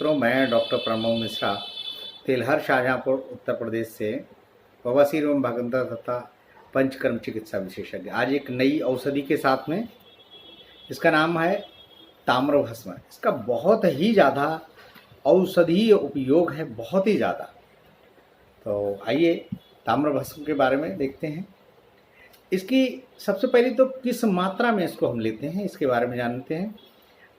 मित्रों, मैं डॉक्टर प्रणव मिश्रा तेलहर शाहजहाँपुर उत्तर प्रदेश से बवासीर एवं भागंदा तथा पंचकर्म चिकित्सा विशेषज्ञ आज एक नई औषधि के साथ में। इसका नाम है ताम्रभस्म। इसका बहुत ही ज़्यादा औषधीय उपयोग है, बहुत ही ज़्यादा। तो आइए ताम्रभस्म के बारे में देखते हैं। इसकी सबसे पहले तो किस मात्रा में इसको हम लेते हैं इसके बारे में जानते हैं।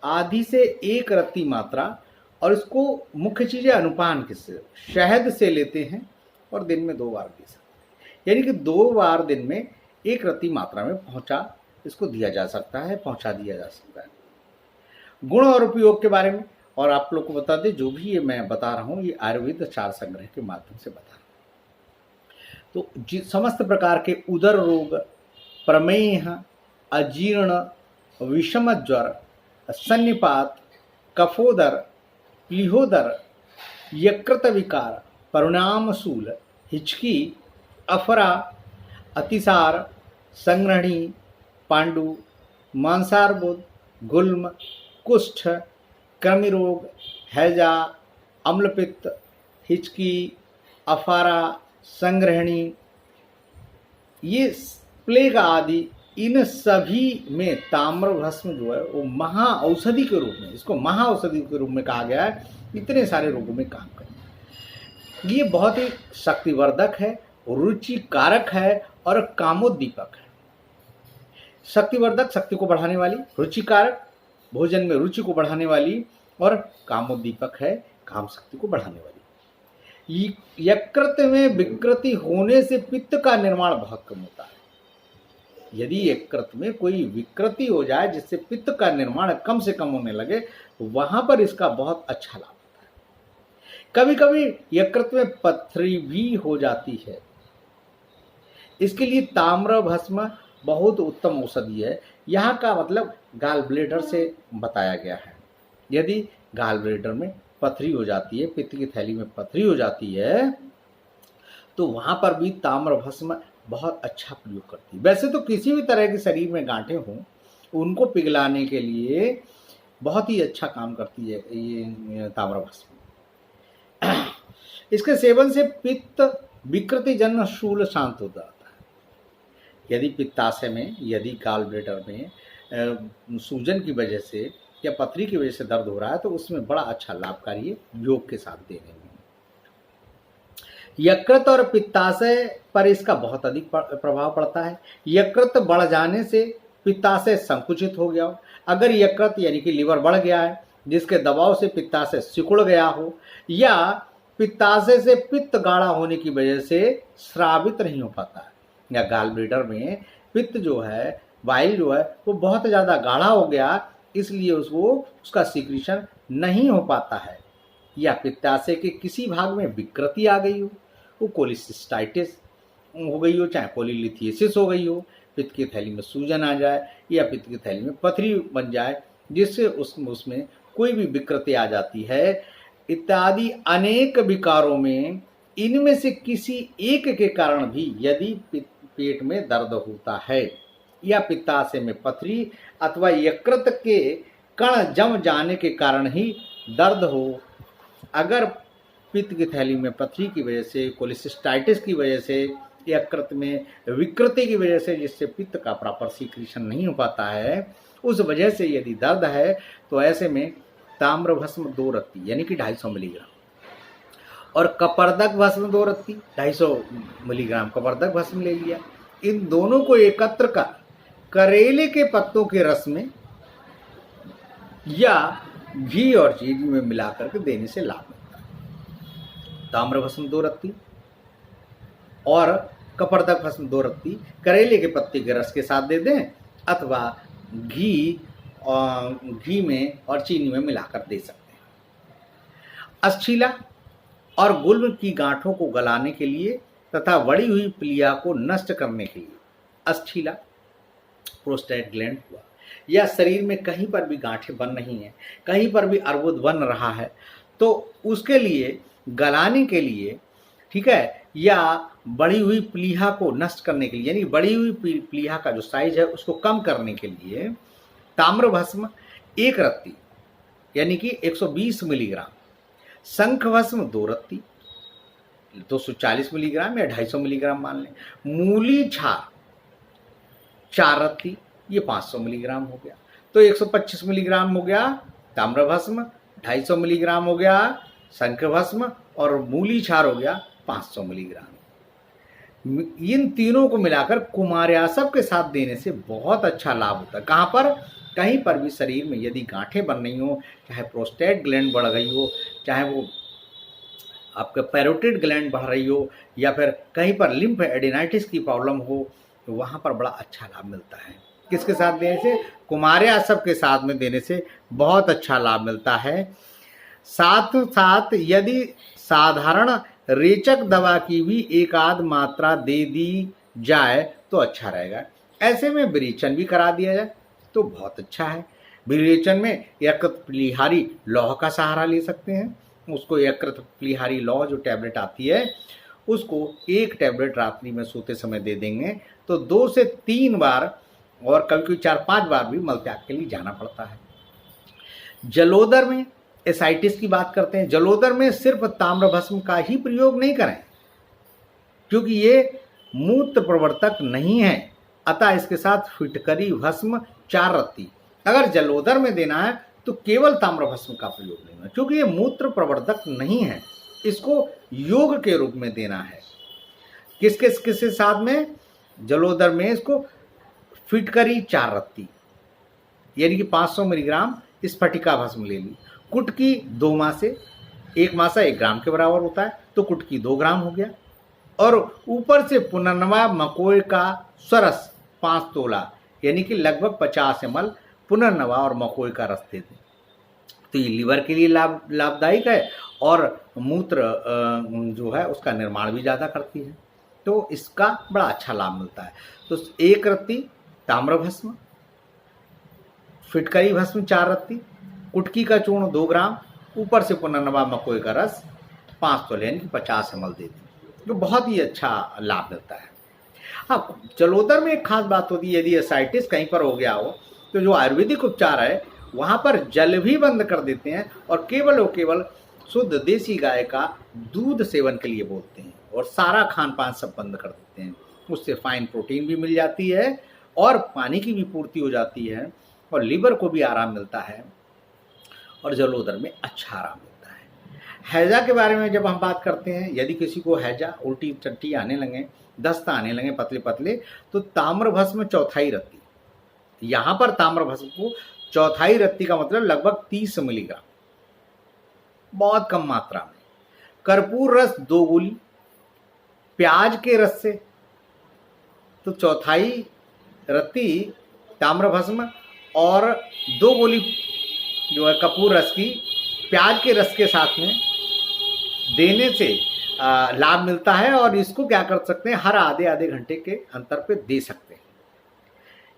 आधी से 1 रत्ती मात्रा, और इसको मुख्य चीज़ है अनुपान किससे, शहद से लेते हैं और दिन में 2 बार पी सकते हैं। यानी कि 2 बार दिन में 1 रत्ती मात्रा में इसको दिया जा सकता है, पहुंचा दिया जा सकता है। गुण और उपयोग के बारे में और आप लोग को बता दें, जो भी ये मैं बता रहा हूँ ये आयुर्वेद 4 संग्रह के माध्यम से बता रहा हूँ। तो समस्त प्रकार के उदर रोग, प्रमेह, अजीर्ण, विषम ज्वर, सन्निपात, कफोदर, प्लीहोदर, यकृत विकार, परिणामशूल, हिचकी, अफरा, अतिसार, संग्रहणी, पांडु, मांसार्बुद, गुल्म, कुष्ठ, कृमि रोग, हैजा, अम्लपित्त, हिचकी, अफारा, संग्रहणी, ये प्लेग आदि, इन सभी में ताम्रभस्म जो है वो महा औषधि के रूप में, इसको महा औषधि के रूप में कहा गया है। इतने सारे रोगों में काम करता है। ये बहुत ही शक्तिवर्धक है, रुचिकारक है और कामोद्दीपक है। शक्तिवर्धक, शक्ति को बढ़ाने वाली, रुचिकारक, भोजन में रुचि को बढ़ाने वाली, और कामोद्दीपक है, काम शक्ति को बढ़ाने वाली। यकृत में विकृति होने से पित्त का निर्माण बहुत कम होता है। यदि यकृत में कोई विकृति हो जाए जिससे पित्त का निर्माण कम से कम होने लगे, वहां पर इसका बहुत अच्छा लाभ होता है। कभी कभी यकृत में पथरी भी हो जाती है। इसके लिए ताम्रभस्म बहुत उत्तम औषधि है। यहाँ का मतलब गाल ब्लेडर से बताया गया है। यदि गाल ब्लेडर में पथरी हो जाती है, पित्त की थैली में पथरी हो जाती है, तो वहां पर भी ताम्रभस्म बहुत अच्छा प्रयोग करती है। वैसे तो किसी भी तरह के शरीर में गांठें हों, उनको पिघलाने के लिए बहुत ही अच्छा काम करती है ये ताम्रभस्म। इसके सेवन से पित्त विकृति जन्य शूल शांत हो जाता है। यदि पित्ताशय में, यदि गाल ब्लेडर में सूजन की वजह से या पथरी की वजह से दर्द हो रहा है, तो उसमें बड़ा अच्छा लाभकारी है योग के साथ देने में। यकृत और पित्ताशय पर इसका बहुत अधिक प्रभाव पड़ता है। यकृत बढ़ जाने से पित्ताशय संकुचित हो गया हो। अगर यकृत यानी कि लीवर बढ़ गया है, जिसके दबाव से पित्ताशय सिकुड़ गया हो, या पित्ताशय से पित्त गाढ़ा होने की वजह से स्रावित नहीं हो पाता है, या गाल ब्लेडर में पित्त जो है, वाइल जो है, वो बहुत ज़्यादा गाढ़ा हो गया, इसलिए उसका सीक्रेशन नहीं हो पाता है, या पित्ताशय के किसी भाग में विकृति आ गई हो, वो कोलिसिस्टाइटिस हो गई हो, चाहे कोलिलिथियसिस हो गई हो, पित्त की थैली में सूजन आ जाए, या पित्त की थैली में पथरी बन जाए, जिससे उसमें कोई भी विकृति आ जाती है, इत्यादि अनेक विकारों में इनमें से किसी एक के कारण भी यदि पेट में दर्द होता है, या पित्ताशय में पथरी अथवा यकृत के कण जम जाने के कारण ही दर्द हो, अगर पित्त की थैली में पथरी की वजह से, कोलिसिस्टाइटिस की वजह से, यकृत में विकृति की वजह से, जिससे पित्त का प्रॉपर सीक्रेशन नहीं हो पाता है, उस वजह से यदि दर्द है, तो ऐसे में ताम्रभस्म 2 रत्ती यानी कि 250 मिलीग्राम, और कपर्दक भस्म 2 रत्ती 250 मिलीग्राम कपर्दक भस्म ले लिया। इन दोनों को एकत्र कर करेले के पत्तों के रस में या घी और चीनी में मिलाकर के देने से लाभ मिलता है। ताम्रभस्म 2 रत्ती और कपर्दक भस्म 2 रत्ती करेले के पत्ते के रस के साथ दे दें, अथवा घी में और चीनी में मिलाकर दे सकते हैं। अस्थीला और गुल्म की गांठों को गलाने के लिए तथा बढ़ी हुई प्लीहा को नष्ट करने के लिए, अस्थीला प्रोस्टेट ग्लैंड हुआ, या शरीर में कहीं पर भी गांठें बन रही हैं, कहीं पर भी अर्बुद बन रहा है, तो उसके लिए गलाने के लिए, ठीक है, या बढ़ी हुई प्लीहा को नष्ट करने के लिए, यानी बढ़ी हुई प्लीहा का जो साइज है उसको कम करने के लिए ताम्रभस्म 1 रत्ती यानी कि 120 मिलीग्राम शंख भस्म 2 रत्ती 240 मिलीग्राम या 250 मिलीग्राम मान लें। मूली क्षार 4 रत्ती, ये 500 मिलीग्राम हो गया। तो 125 मिलीग्राम हो गया ताम्र भस्म, 250 मिलीग्राम हो गया शंख भस्म और मूली क्षार हो गया 500 मिलीग्राम। इन तीनों को मिलाकर कुमार्यासव के साथ देने से बहुत अच्छा लाभ होता है। कहाँ पर? कहीं पर भी शरीर में यदि गांठें बन रही हो, चाहे प्रोस्टेट ग्लैंड बढ़ गई हो, चाहे वो आपका पैरोटिड ग्लैंड बढ़ रही हो, या फिर कहीं पर लिम्फ एडिनाइटिस की प्रॉब्लम हो, तो वहाँ पर बड़ा अच्छा लाभ मिलता है। किसके साथ देने से? कुमार्यासव के साथ में देने से बहुत अच्छा लाभ मिलता है। साथ साथ यदि साधारण रेचक दवा की भी एक आध मात्रा दे दी जाए तो अच्छा रहेगा। ऐसे में विरेचन भी करा दिया जाए तो बहुत अच्छा है। विरेचन में यकृत प्लीहारी लौह का सहारा ले सकते हैं। उसको यकृत प्लीहारी लौह जो टैबलेट आती है, उसको 1 टैबलेट रात्रि में सोते समय दे देंगे तो 2 से 3 बार और कभी कभी 4-5 बार भी मलत्याग के लिए जाना पड़ता है। जलोदर में एसाइटिस की बात करते हैं। जलोदर में सिर्फ ताम्र भस्म का ही प्रयोग नहीं करें, क्योंकि ये मूत्र प्रवर्तक नहीं है, अतः इसके साथ फिटकरी भस्म 4 रत्ती। अगर जलोदर में देना है तो केवल ताम्र भस्म का प्रयोग नहीं है, क्योंकि ये मूत्र प्रवर्तक नहीं है, इसको योग के रूप में देना है। किसके साथ में? जलोदर में इसको फिटकरी 4 रत्ती यानी कि 500 मिलीग्राम स्फटिका भस्म ले ली। कुटकी 2 मासे, 1 मासा 1 ग्राम के बराबर होता है, तो कुटकी 2 ग्राम हो गया। और ऊपर से पुनर्नवा मकोई का स्वरस 5 तोला यानी कि लगभग 50 ml पुनर्नवा और मकोई का रस दे दें। तो ये लीवर के लिए लाभदायक है और मूत्र जो है उसका निर्माण भी ज़्यादा करती है, तो इसका बड़ा अच्छा लाभ मिलता है। तो 1 रत्ती ताम्र भस्म, फिटकरी भस्म 4 रत्ती, कुटकी का चूर्ण 2 ग्राम, ऊपर से पुनर्नवा मकोई का रस 5 तोले यानी कि 50 ml दे दें, तो बहुत ही अच्छा लाभ मिलता है। हाँ, जलोदर में एक खास बात होती है, यदि एसाइटिस कहीं पर हो गया हो तो जो आयुर्वेदिक उपचार है वहाँ पर जल भी बंद कर देते हैं और केवल शुद्ध देसी गाय का दूध सेवन के लिए बोलते हैं और सारा खान पान सब बंद कर देते हैं। उससे फाइन प्रोटीन भी मिल जाती है और पानी की भी पूर्ति हो जाती है और लीवर को भी आराम मिलता है और जलोदर में अच्छा आराम मिलता है। हैजा के बारे में जब हम बात करते हैं, यदि किसी को हैजा, उल्टी टट्टी आने लगे, दस्त आने लगे पतले पतले, तो ताम्र भस्म 1/4 रत्ती, यहाँ पर ताम्र भस्म को 1/4 रत्ती का मतलब लगभग 30 मिलीग्राम, बहुत कम मात्रा में। कर्पूर रस 2 गोली, प्याज के रस से, तो 1/4 रत्ती ताम्र भस्म और 2 गोली जो है कपूर रस की प्याज के रस के साथ में देने से लाभ मिलता है। और इसको क्या कर सकते हैं, हर आधे घंटे के अंतर पे दे सकते हैं।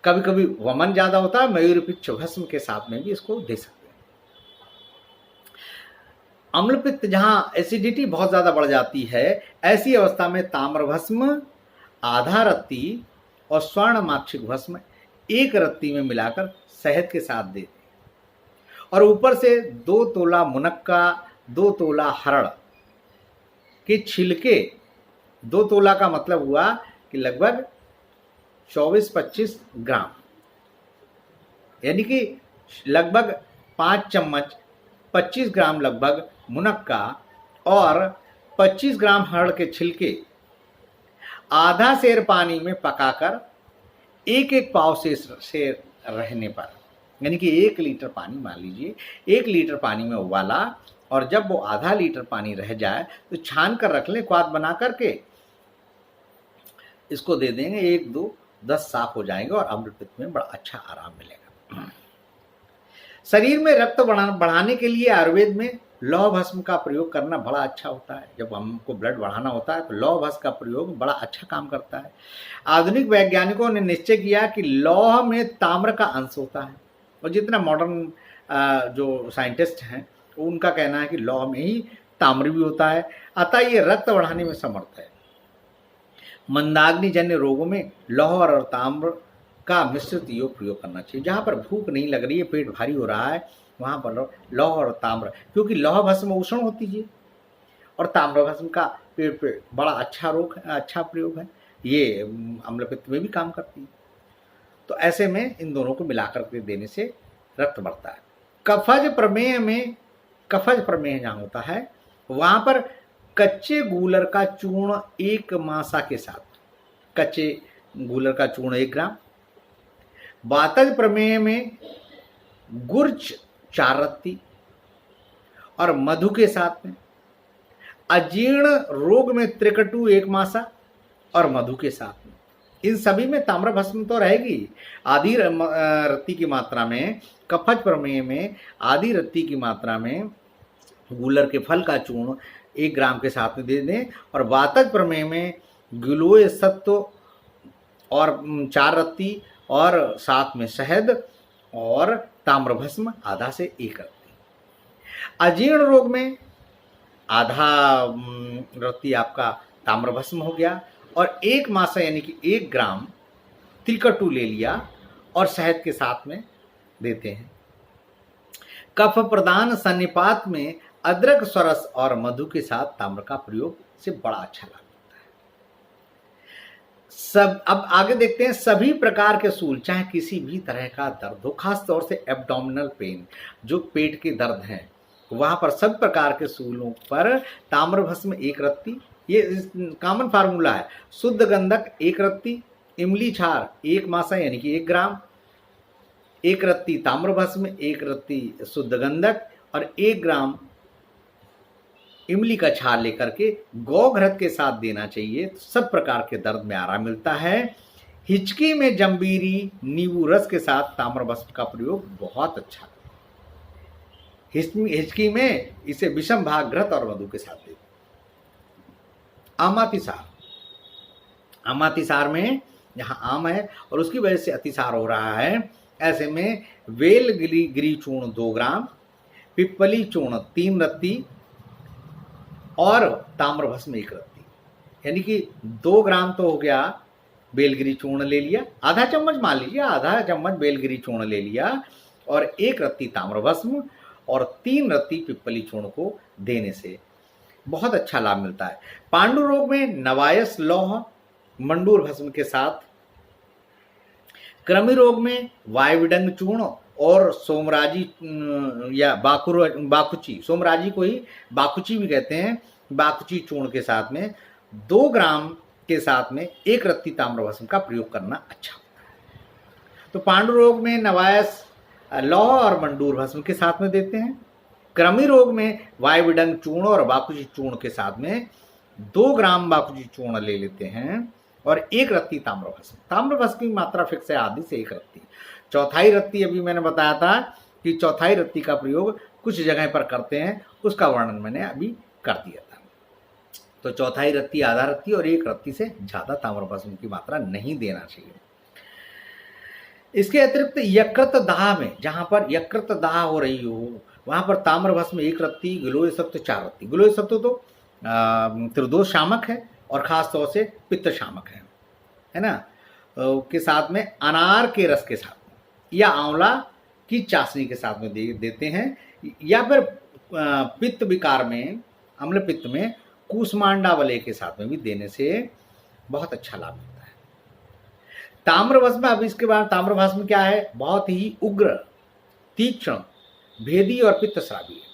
कभी कभी वमन ज़्यादा होता है, मयूर पिच्छ भस्म के साथ में भी इसको दे सकते हैं। अम्लपित्त, जहाँ एसिडिटी बहुत ज़्यादा बढ़ जाती है, ऐसी अवस्था में ताम्र भस्म आधा रत्ती और स्वर्ण माक्षिक भस्म 1 रत्ती में मिलाकर शहद के साथ दे दें और ऊपर से 2 तोला मुनक्का, 2 तोला हरड़ के छिलके, 2 तोला का मतलब हुआ कि लगभग 24-25 ग्राम यानी कि लगभग 5 चम्मच 25 ग्राम लगभग मुनक्का और 25 ग्राम हरड़ के छिलके आधा सेर पानी में पकाकर 1-1 पाव से रहने पर, यानी कि 1 लीटर पानी मान लीजिए, 1 लीटर पानी में उबाला और जब वो आधा लीटर पानी रह जाए तो छान कर रख लें, क्वाथ बना करके इसको दे देंगे, 1-2 10 साफ हो जाएंगे और अम्लपित्त में बड़ा अच्छा आराम मिलेगा। शरीर में रक्त बढ़ाने के लिए आयुर्वेद में लौह भस्म का प्रयोग करना बड़ा अच्छा होता है। जब हमको ब्लड बढ़ाना होता है तो लौह भस्म का प्रयोग बड़ा अच्छा काम करता है। आधुनिक वैज्ञानिकों ने निश्चय किया कि लौह में ताम्र का अंश होता है और जितना मॉडर्न जो साइंटिस्ट हैं उनका कहना है कि लौह में ही ताम्र भी होता है, अतः ये रक्त बढ़ाने में समर्थ है। मंदाग्नि जन्य रोगों में लौह और ताम्र का मिश्रित योग प्रयोग करना चाहिए। जहाँ पर भूख नहीं लग रही है, पेट भारी हो रहा है, वहाँ पर लौह और ताम्र, क्योंकि लौह भस्म उष्ण होती है और ताम्र भस्म का पेट पे बड़ा अच्छा प्रयोग है, ये अम्ल पित्त में भी काम करती है। तो ऐसे में इन दोनों को मिलाकर के देने से रक्त बढ़ता है। कफज प्रमेह जहाँ होता है वहाँ पर कच्चे गूलर का चूर्ण 1 मासा के साथ, कच्चे गूलर का चूर्ण 1 ग्राम, वातज प्रमेय में गुर्च 4 रत्ती और मधु के साथ में, अजीर्ण रोग में त्रिकटु 1 मासा और मधु के साथ में। इन सभी में ताम्र भस्म तो रहेगी। आधी रत्ती की मात्रा में, कफज प्रमेय में आधी रत्ती की मात्रा में गूलर के फल का चूर्ण 1 ग्राम के साथ में दे दें, और वातज प्रमेय में गिलोय सत्व और 4 रत्ती और साथ में शहद और ताम्र भस्म आधा से 1 रत्ती। अजीर्ण रोग में आधा रत्ती आपका ताम्र भस्म हो गया, और 1 मासा यानी कि 1 ग्राम त्रिकटु ले लिया और शहद के साथ में देते हैं। कफ प्रदान सन्निपात में अदरक स्वरस और मधु के साथ ताम्र का प्रयोग से बड़ा अच्छा लाभ होता है। अब आगे देखते हैं, सभी प्रकार के सूल, चाहे किसी भी तरह का दर्द हो, खास तौर से एब्डोमिनल पेन, जो पेट के दर्द हैं, वहां पर सब प्रकार के सूलों पर ताम्र भस्म 1 रत्ती, ये कॉमन फार्मूला है। शुद्ध गंधक 1 रत्ती, इमली छार 1 मासा यानी कि 1 ग्राम, 1 रत्ती ताम्र भस्म, 1 रत्ती शुद्ध गंधक और 1 ग्राम इमली का छाल लेकर के गौघृत के साथ देना चाहिए। तो सब प्रकार के दर्द में आराम मिलता है। हिचकी में जंबीरी नींबू रस के साथ ताम्र भस्म का प्रयोग बहुत अच्छा है। हिचकी में इसे विषम भाग घृत और मधु के साथ दें। आमातिसार में यहाँ आम है और उसकी वजह से अतिसार हो रहा है, ऐसे में वेलगिरी चूर्ण 2 ग्राम, पिप्पली चूर्ण 3 रत्ती और ताम्र भस्म 1 रत्ती, यानी कि 2 ग्राम तो हो गया बेलगिरी चूर्ण ले लिया, आधा चम्मच मान लीजिए, आधा चम्मच बेलगिरी चूर्ण ले लिया और 1 रत्ती ताम्र भस्म और 3 रत्ती पिप्पली चूर्ण को देने से बहुत अच्छा लाभ मिलता है। पांडु रोग में नवायस लौह मंडूर भस्म के साथ, कृमि रोग में वायविडंग चूर्ण और सोमराजी या बाकुची, सोमराजी को ही बाकुची भी कहते हैं, बाकुची चूर्ण के साथ में 2 ग्राम के साथ में 1 रत्ती ताम्र भस्म का प्रयोग करना अच्छा होता है। तो पांडु रोग में नवायस लौह और मंडूर भस्म के साथ में देते हैं। कृमि रोग में वायविडंग चूर्ण और बाकुची चूर्ण के साथ में 2 ग्राम बाकुची चूर्ण ले लेते हैं और 1 रत्ती ताम्र भस्म। ताम्र भस्म की मात्रा फिक्स है, आधी से 1 रत्ती। चौथाई रत्ती अभी मैंने बताया था कि चौथाई रत्ती का प्रयोग कुछ जगह पर करते हैं, उसका वर्णन मैंने अभी कर दिया था। तो चौथाई रत्ती, आधा रत्ती और 1 रत्ती से ज़्यादा ताम्र भस्म की मात्रा नहीं देना चाहिए। इसके अतिरिक्त यकृत दाह में, जहाँ पर यकृत दाह हो रही हो, वहाँ पर ताम्र भस्म 1 रत्ती, गिलोय सत्व 4 रत्ती। गिलोय सत्व तो त्रिदोष शामक है और ख़ास तौर से पित्त शामक है ना, के साथ में अनार के रस के साथ या आंवला की चाशनी के साथ में देते हैं, या फिर पित्त विकार में, अम्ल पित्त में कूष्मांडा वलय के साथ में भी देने से बहुत अच्छा लाभ मिलता है। ताम्र भस्म, अब इसके बाद ताम्र भस्म क्या है, बहुत ही उग्र, तीक्ष्ण, भेदी और पित्तस्रावी है।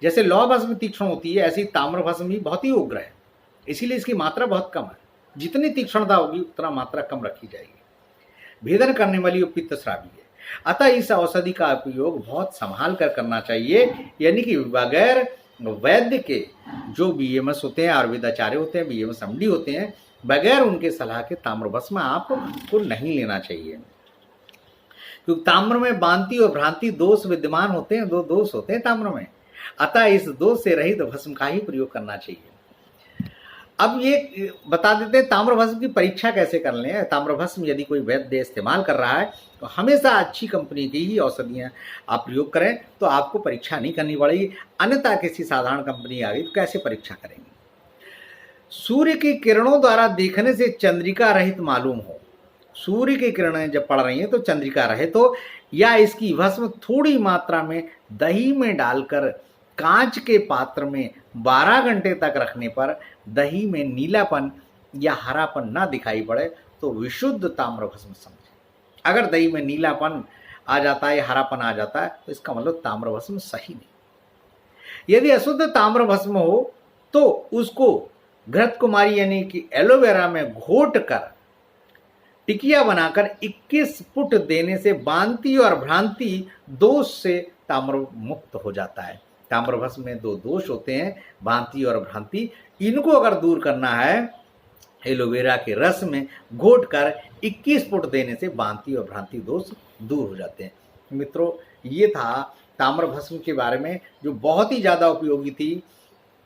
जैसे लौह भस्म तीक्ष्ण होती है, ऐसी ताम्र भस्म भी बहुत ही उग्र है, इसीलिए इसकी मात्रा बहुत कम है। जितनी तीक्ष्णता होगी उतना मात्रा कम रखी जाएगी। भेदन करने वाली पित्तस्रावी है, अतः इस औषधि का उपयोग बहुत संभाल कर करना चाहिए, यानी कि बगैर वैद्य के, जो बीएमएस होते हैं, आयुर्वेदाचार्य होते हैं, बीएमएस एमडी होते हैं, बगैर उनके सलाह के ताम्र भस्म आपको नहीं लेना चाहिए, क्योंकि ताम्र में बांति और भ्रांति दोष विद्यमान होते हैं, 2 दोष होते हैं ताम्र में, अतः इस दोष से रहित भस्म का ही प्रयोग करना चाहिए। अब ये बता देते हैं ताम्र भस्म की परीक्षा कैसे कर लें। ताम्र भस्म यदि कोई वैद्य इस्तेमाल कर रहा है तो हमेशा अच्छी कंपनी की ही औषधियाँ आप प्रयोग करें, तो आपको परीक्षा नहीं करनी पड़ेगी। अन्यथा किसी साधारण कंपनी आ गई तो कैसे परीक्षा करेंगे। सूर्य की किरणों द्वारा देखने से चंद्रिका रहित मालूम हो, सूर्य की किरणें जब पड़ रही हैं तो चंद्रिका रहित हो, या इसकी भस्म थोड़ी मात्रा में दही में डालकर कांच के पात्र में 12 घंटे तक रखने पर दही में नीलापन या हरापन ना दिखाई पड़े तो विशुद्ध ताम्र भस्म समझे। अगर दही में नीलापन आ जाता है या हरापन आ जाता है तो इसका मतलब ताम्र भस्म सही नहीं। यदि अशुद्ध ताम्र भस्म हो तो उसको घृत कुमारी यानी कि एलोवेरा में घोट कर टिकिया बनाकर 21 पुट देने से बांति और भ्रांति दोष से ताम्र मुक्त हो जाता है। ताम्र भस्म में 2 दोष होते हैं, बांति और भ्रांति। इनको अगर दूर करना है एलोवेरा के रस में घोट कर 21 पुट देने से बांति और भ्रांति दोष दूर हो जाते हैं। मित्रों, ये था ताम्र भस्म के बारे में जो बहुत ही ज़्यादा उपयोगी थी।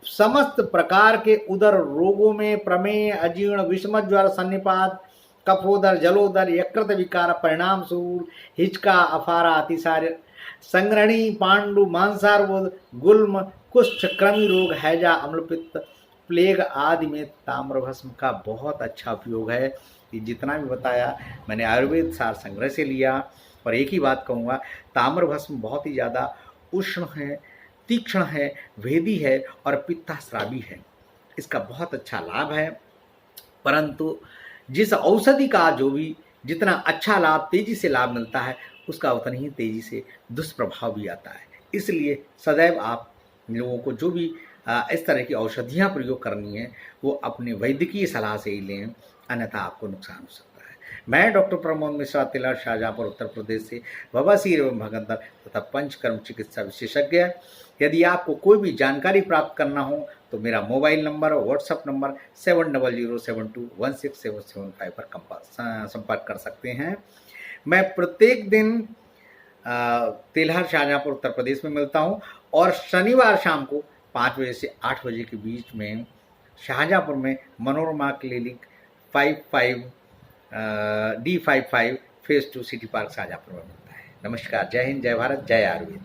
समस्त प्रकार के उदर रोगों में प्रमेय, अजीर्ण, विषम ज्वर, सन्निपात, कफोदर, जलोदर, यकृत विकार, परिणाम सूर, हिचका, अफारा, अतिसार, संग्रहणी, पांडु, मांसार्बुद, गुल्म, कुष्ठ, कृमि रोग, हैजा, अम्लपित्त, प्लेग आदि में ताम्र भस्म का बहुत अच्छा उपयोग है। ये जितना भी बताया मैंने आयुर्वेद सार संग्रह से लिया। और एक ही बात कहूँगा, ताम्र भस्म बहुत ही ज़्यादा उष्ण है, तीक्ष्ण है, भेदी है और पित्तास्रावी है। इसका बहुत अच्छा लाभ है, परंतु जिस औषधि का जो भी जितना अच्छा लाभ, तेजी से लाभ मिलता है, उसका उतना ही तेजी से दुष्प्रभाव भी आता है। इसलिए सदैव आप लोगों को जो भी इस तरह की औषधियाँ प्रयोग करनी है वो अपने वैद्यकीय सलाह से ही लें, अन्यथा आपको नुकसान हो सकता है। मैं डॉक्टर प्रमोद मिश्रा, तिलहट, शाहजहाँपुर, उत्तर प्रदेश से बवासीर एवं भगंदर तथा पंचकर्म चिकित्सा विशेषज्ञ। यदि आपको कोई भी जानकारी प्राप्त करना हो तो मेरा मोबाइल नंबर और व्हाट्सएप नंबर 7007216775 पर संपर्क कर सकते हैं। मैं प्रत्येक दिन तिलहट, शाहजहाँपुर, उत्तर प्रदेश में मिलता हूँ और शनिवार शाम को 5 बजे से 8 बजे के बीच में शाहजहाँपुर में Manorama clinic 55D55 phase 2 city park Shahjahanpur में मिलता है। नमस्कार, जय हिंद, जय भारत, जय आयुर्वेद।